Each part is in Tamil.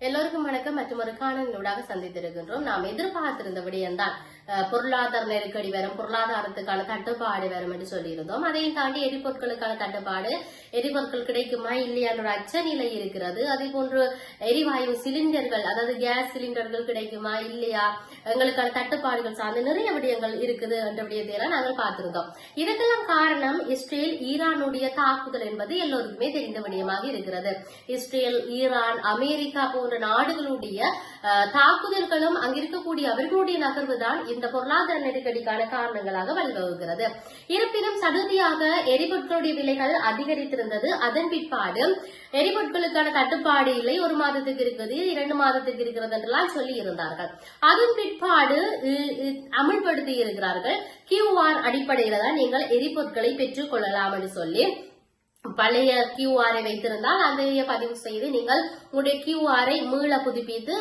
எல்லோருக்கும் வணக்கம். மற்றும் ஒரு காணொலியூடாக சந்தித்திருக்கின்றோம். நாம் எதிர்பார்த்திருந்த விடயம்தான் பொருளாதார நெருக்கடி வரும், பொருளாதாரத்துக்கான தட்டுப்பாடு வரும் என்று சொல்லியிருந்தோம். அதையும் தாண்டி எரிபொருட்களுக்கான தட்டுப்பாடு, எரிபொருட்கள் கிடைக்குமா இல்லையான ஒரு அச்ச நிலை இருக்கிறது. அதே போன்று எரிவாயு சிலிண்டர்கள், அதாவது கேஸ் சிலிண்டர்கள் கிடைக்குமா இல்லையா, எங்களுக்கான தட்டுப்பாடுகள் சார்ந்து நிறைய விடயங்கள் இருக்குது என்ற விடயத்தையெல்லாம் நாங்கள் பார்த்திருந்தோம். இதுக்கெல்லாம் காரணம் இஸ்ரேல் ஈரானுடைய தாக்குதல் என்பது எல்லோருக்குமே தெரிந்த விடயமாக இருக்கிறது. இஸ்ரேல், ஈரான், அமெரிக்கா போன்ற நாடுகளுடைய தாக்குதல்களும் அங்கிருக்கக்கூடிய அவர்களுடைய நகர்வு தான் இந்த பொருளாதார நெருக்கடிக்கான காரணங்களாக வழிவகுக்கிறது. இருப்பினும் சடுதியாக எரிபொருட்களுடைய விலைகள் அதிகரித்திருந்தது. அதன் பிற்பாடு எரிபொருட்களுக்கான தட்டுப்பாடு இல்லை, 1 மாதத்துக்கு இருக்குது, 2 மாதத்துக்கு இருக்கிறது என்றெல்லாம் சொல்லி இருந்தார்கள். அதன் பிற்பாடு அமல்படுத்தி இருக்கிறார்கள். QR அடிப்படையில தான் நீங்கள் எரிபொருட்களை பெற்றுக் கொள்ளலாம் என்று சொல்லி பழைய QR வைத்திருந்தால் அதையே பதிவு செய்து நீங்கள் உங்களுடைய QR மீள புதுப்பித்து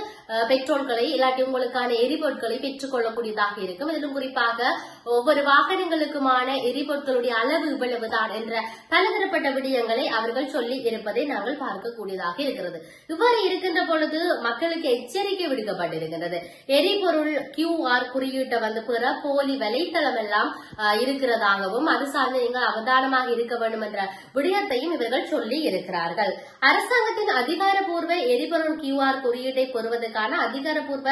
பெட்ரோல்களை இல்லாட்டி உங்களுக்கான எரிபொருட்களை பெற்றுக் கொள்ளக்கூடியதாக இருக்கும். இதிலும் குறிப்பாக ஒவ்வொரு வாகனங்களுக்குமான எரிபொருட்களுடைய அளவு இவ்வளவுதான் என்ற பலதரப்பட்ட விடயங்களை அவர்கள் சொல்லி இருப்பதை நாங்கள் பார்க்கக்கூடியதாக இருக்கிறது. இவ்வாறு இருக்கின்ற பொழுது மக்களுக்கு எச்சரிக்கை விடுக்கப்பட்டிருக்கின்றது. எரிபொருள் QR குறியீட்டை பெற போலி வலைத்தளம் எல்லாம் இருக்கிறதாகவும் அது சார்ந்து நீங்கள் அவதானமாக இருக்க வேண்டும் என்ற விடயத்தையும் இவர்கள் சொல்லி இருக்கிறார்கள். அரசாங்கத்தின் அதிகாரப்பூர்வ எரிபொருள் QR குறியீட்டை பெறுவதற்கான அதிகாரப்பூர்வ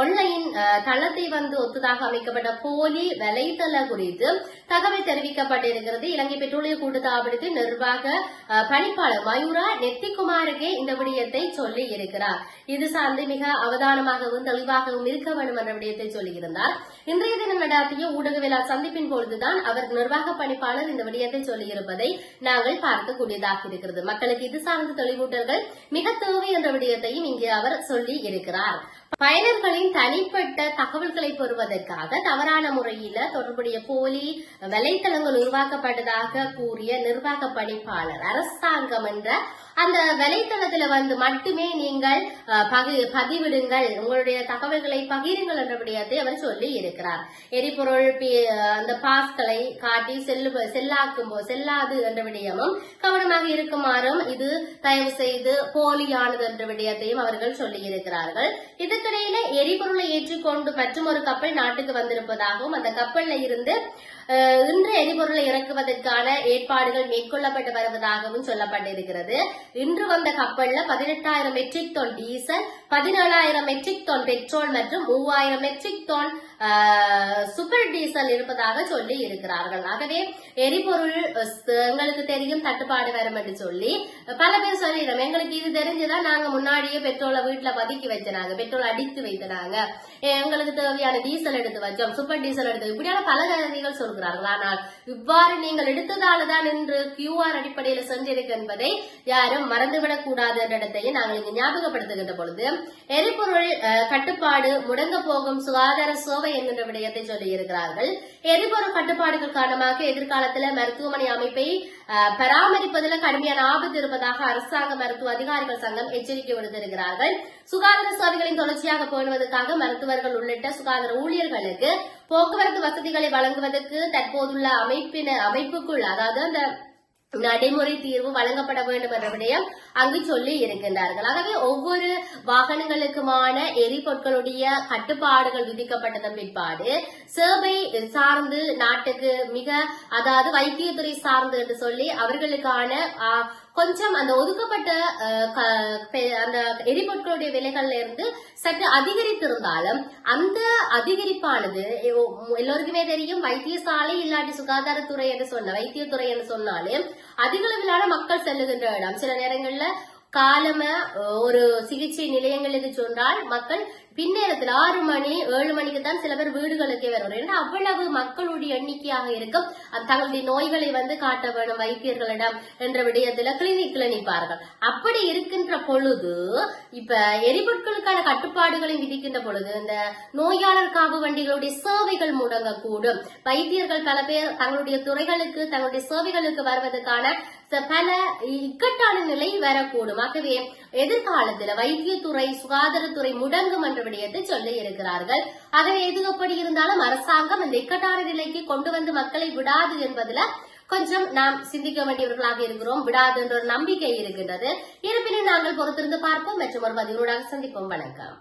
ஆன்லைன் தளத்தை ஒத்ததாக அமைக்கப்பட்ட போலி வலைத்தளம் குறித்து தகவல் தெரிவிக்கப்பட்டிருக்கிறது. இலங்கை பெட்ரோலிய கூட்டுத்தாபனத்தின் நிர்வாக பணிப்பாளர் மயூரா நெத்திகுமாருக்கு இந்த விடயத்தை சொல்லி இருக்கிறார். இது சார்ந்து மிக அவதானமாகவும் தெளிவாகவும் இருக்க வேண்டும் என்ற விடயத்தை சொல்லியிருந்தார். இன்றைய தினம் நடாத்திய ஊடகவியலாளர் சந்திப்பின் பொழுதுதான் அவர் நிர்வாக பணிப்பாளர் இந்த விடயத்தை சொல்லியிருப்பதை நாங்கள் பார்க்கக்கூடியதாக இருக்கிறது. மக்களுக்கு இது சார்ந்த தெளிவூட்டல்கள் மிக தேவை என்ற விடயத்தையும் இங்கே அவர் சொல்லி இருக்கிறார். பயனர்களின் தனிப்பட்ட தகவல்களை பெறுவதற்காக தவறான முறையில தொடர்புடைய போலி வலைத்தளங்கள் உருவாக்கப்பட்டதாக கூறிய நிர்வாக பணிப்பாளர் அரசாங்கம் என்ற அந்த வலைத்தளத்துல மட்டுமே நீங்கள் பதிவிடுங்கள், உங்களுடைய தகவல்களை பகிருங்கள் என்ற விடயத்தை அவர் சொல்லி இருக்கிறார். எரிபொருள் அந்த பாஸ்களை காட்டி செல்லாது என்ற விடயமும் கவனமாக இருக்குமாறும் இது தயவு செய்து போலியானது என்ற விடயத்தையும் அவர்கள் சொல்லி இருக்கிறார்கள். இதுக்கிடையில எரிபொருளை ஏற்றிக்கொண்டு மற்றும் ஒரு கப்பல் நாட்டுக்கு வந்திருப்பதாகவும் அந்த கப்பல்ல இருந்து இன்று எரிபொருளை இறக்குவதற்கான ஏற்பாடுகள் மேற்கொள்ளப்பட்டு வருவதாகவும் சொல்லப்பட்டிருக்கிறது. இன்று வந்த கப்பல்ல 18,000 metric ton diesel, 17,000 metric ton petrol மற்றும் 3,000 மெட்ரிக் டன் சூப்பர் டீசல் இருப்பதாக சொல்லி இருக்கிறார்கள். ஆகவே எரிபொருள் எங்களுக்கு தெரியும் தட்டுப்பாடு வரும் என்று சொல்லி பல பேர் சொல்லிடுறோம். எங்களுக்கு இது தெரிஞ்சுதான் நாங்க முன்னாடியே பெட்ரோலை வீட்டுல பதுக்கி வச்சினாங்க, பெட்ரோல் அடித்து வைத்தனாங்க, எங்களுக்கு தேவையான டீசல் எடுத்து வச்சோம், சூப்பர் டீசல் எடுத்து, இப்படியான பல கருவிகள் சொல்கிறார்கள். ஆனால் இவ்வாறு நீங்கள் எடுத்ததால்தான் இன்று QR அடிப்படையில் சென்றிருக்கு என்பதை யாரும் மறந்துவிடக் கூடாது என்ற இடத்தையும் நாங்கள் இங்கு ஞாபகப்படுத்துகின்ற பொழுது எரிபொருள் கட்டுப்பாடு முடங்க போகும் சுகாதார சோவை என்கின்ற விடயத்தை சொல்லி இருக்கிறார்கள். எரிபொருள் கட்டுப்பாடுகள் காரணமாக எதிர்காலத்தில் மருத்துவமனை அமைப்பை பராமரிப்பதில் கடுமையான ஆபத்து இருப்பதாக அரசாங்க மருத்துவ அதிகாரிகள் சங்கம் எச்சரிக்கை விடுத்திருக்கிறார்கள். சுகாதார சேவைகளின் தொடர்ச்சியாக பேணுவதற்காக மருத்துவர்கள் உள்ளிட்ட சுகாதார ஊழியர்களுக்கு போக்குவரத்து வசதிகளை வழங்குவதற்கு தற்போதுள்ள அமைப்புக்குள் அதாவது அந்த நடைமுறை தீர்வு வழங்கப்பட வேண்டும் என்ற விடயம் அங்கு சொல்லி இருக்கின்றார்கள். ஆகவே ஒவ்வொரு வாகனங்களுக்குமான எரிபொருட்களுடைய கட்டுப்பாடுகள் விதிக்கப்பட்டதன் பிற்பாடு சேவை சார்ந்து நாட்டுக்கு அதாவது வைத்தியத்துறை சார்ந்து என்று சொல்லி அவர்களுக்கான கொஞ்சம் அந்த ஒதுக்கப்பட்ட அந்த எரிபொருட்களுடைய விலைகள்ல இருந்து சற்று அதிகரித்திருந்தாலும் அந்த அதிகரிப்பானது எல்லோருக்குமே தெரியும். வைத்தியசாலை இல்லாட்டி சுகாதாரத்துறை என்று வைத்தியத்துறை என்று சொன்னாலே அதிக அளவிலான மக்கள் செல்லுகின்ற இடம். சில நேரங்கள்ல ஒரு சிகிச்சை நிலையங்களுக்கு சொன்னால் மக்கள் பின்னேரத்தில் 6 மணி 7 மணிக்கு தான் சில பேர் வீடுகளுக்கே வருவார். ஏன்னா அவ்வளவு மக்களுடைய எண்ணிக்கையாக இருக்கும். தங்களுடைய நோய்களை காட்ட வேண்டும் வைத்தியர்களிடம் என்ற விடயத்துல கிளினிக்ல நிற்பார்கள். அப்படி இருக்கின்ற பொழுது இப்ப எரிபொருட்களுக்கான கட்டுப்பாடுகளை விதிக்கின்ற பொழுது இந்த நோயாளர் காவு வண்டிகளுடைய சேவைகள் முடங்கக்கூடும். வைத்தியர்கள் பல பேர் தங்களுடைய துறைகளுக்கு தங்களுடைய சேவைகளுக்கு வருவதற்கான பல இக்கட்டான நிலை வரக்கூடும். ஆகவே எதிர்காலத்தில் வைத்தியத்துறை சுகாதாரத்துறை முடங்கும் என்ற விடயத்தை சொல்லி இருக்கிறார்கள். ஆகவே எது எப்படி இருந்தாலும் அரசாங்கம் இந்த இக்கட்டான நிலைக்கு கொண்டு வந்து மக்களை விடாது என்பதுல கொஞ்சம் நாம் சிந்திக்க வேண்டியவர்களாக இருக்கிறோம். விடாது என்ற ஒரு நம்பிக்கை இருக்கின்றது. இருப்பினும் நாங்கள் பொறுத்திருந்து பார்ப்போம் மற்றும் ஒரு பதிவுடன் சந்திப்போம். வணக்கம்.